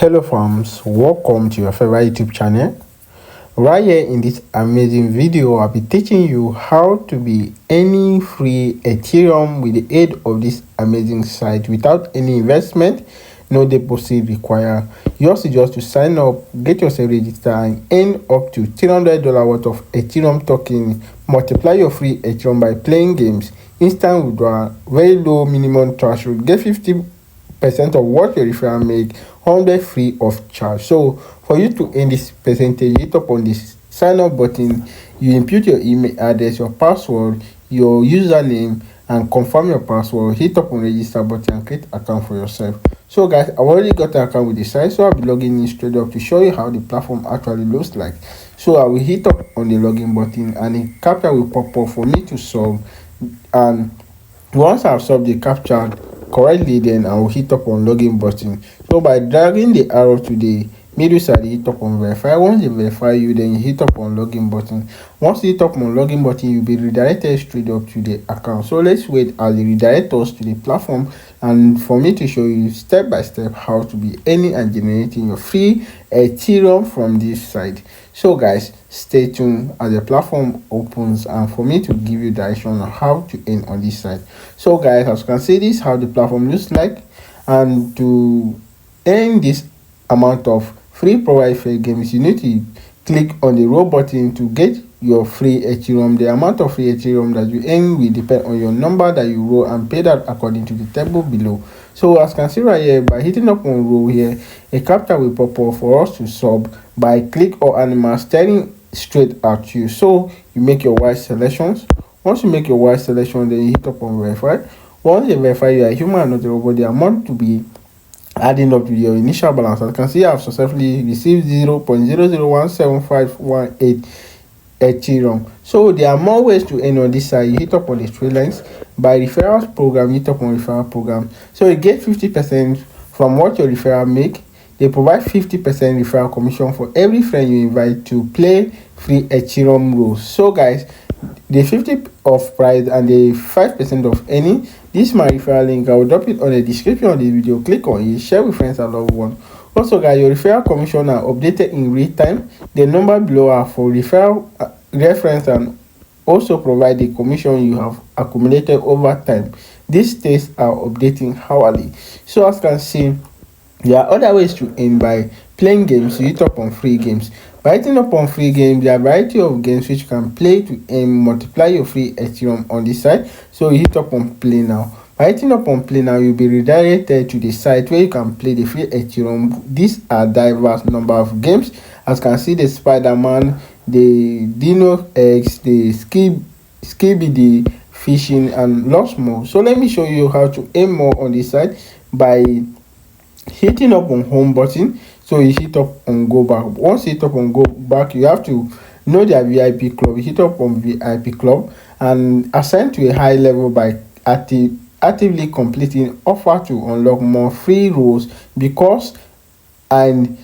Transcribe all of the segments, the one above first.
Hello fams, welcome to your favorite YouTube channel. Right here in this amazing video, I'll be teaching you how to be any free Ethereum with the aid of this amazing site without any investment, no deposit required. Yours is just to sign up, get yourself registered, and earn up to $300 worth of Ethereum token. Multiply your free Ethereum by playing games, instant withdrawal, very low minimum threshold, get 50% of what your referral make 100 free of charge. So for you to earn this percentage, hit up on this sign up button, you input your email address, your password, your username, and confirm your password. Hit up on register button and create account for yourself. So guys, I've already got an account with the site, so I'll be logging in straight up to show you how the platform actually looks like. So I will hit up on the login button and a captcha will pop up for me to solve, and once I've solved the captcha correctly, then I will hit up on login button. So by dragging the arrow to the middle side, you hit up on verify. Once they verify you, then you hit up on login button. Once you hit up on login button, you'll be redirected straight up to the account. So let's wait as they redirect us to the platform, and for me to show you step by step how to be earning and generating your free Ethereum from this site. So guys, stay tuned as the platform opens and for me to give you direction on how to earn on this site. So guys, as you can see, this is how the platform looks like, and to earn this amount of free profile games, you need to click on the row button to get your free Ethereum. The amount of free Ethereum that you earn will depend on your number that you roll and pay that according to the table below. So as you can see right here, by hitting up on row here, a captcha will pop up for us to sub by click or animal staring straight at you. So you make your wise selections. Once you make your wise selection, then you hit up on verify. Once you verify you are a human and not a robot, the amount to be adding up to your initial balance. As you can see, I have successfully received 0.00175118 Ethereum. So there are more ways to earn on this side. You hit up on the three lines. By referrals program, you hit up on referral program. So you get 50% from what your referral make. They provide 50% referral commission for every friend you invite to play free Ethereum rules. So guys, the 50 of price and the 5% of any, this is my referral link. I will drop it on the description of this video. Click on it, share with friends and loved ones. Also guys, your referral commission are updated in real time. The number below are for referral reference and also provide the commission you have accumulated over time. These states are updating hourly. So as you can see, there are other ways to earn by playing games. You hit up on free games. By hitting up on free games, there are a variety of games which you can play to multiply your free Ethereum on this site. So you hit up on play now. By hitting up on play now, you'll be redirected to the site where you can play the free Ethereum. These are diverse number of games. As you can see, the Spider-Man, the Dino X, the Skibidi fishing, and lots more. So let me show you how to earn more on this site by hitting up on home button. So you hit up on go back. Once you hit up on go back, you have to know their VIP club. You hit up on VIP club and assign to a high level by actively completing offer to unlock more free roles because and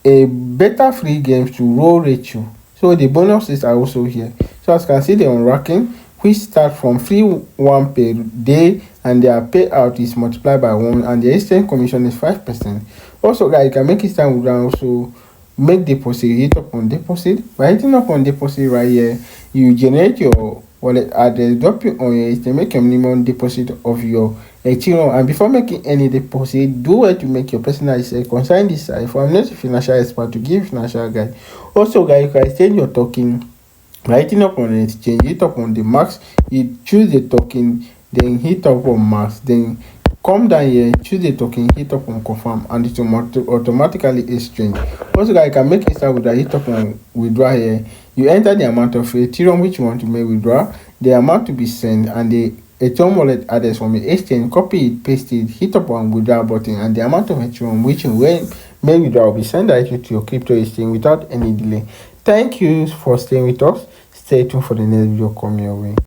a better free games to roll ratio. So the bonuses are also here. So as you can see, the unracking which start from free 1 per day and their payout is multiplied by 1 and the instant commission is 5%. Also guys, you can make instant withdrawal, also make deposit. Hit up on deposit. By hitting up on deposit right here, you generate your wallet address, drop it on your HTML, make a minimum deposit of your Ethereum, and before making any deposit, do well to make your personal research concerning this site. For I'm not a financial expert to give financial guide. Also guys, you can exchange your token. By hitting up on an exchange, hit up on the max, you choose the token, then hit up on max, then come down here, choose the token, hit up on confirm, and it will automatically exchange. Also guys, you can make it start with a hit up on withdraw here. You enter the amount of Ethereum which you want to make withdraw, the amount to be sent, and the Ethereum wallet address from the exchange. Copy it, paste it, hit up on withdraw button, and the amount of Ethereum which you will make withdraw will be sent directly to your crypto exchange without any delay. Thank you for staying with us. Stay tuned for the next video coming your way.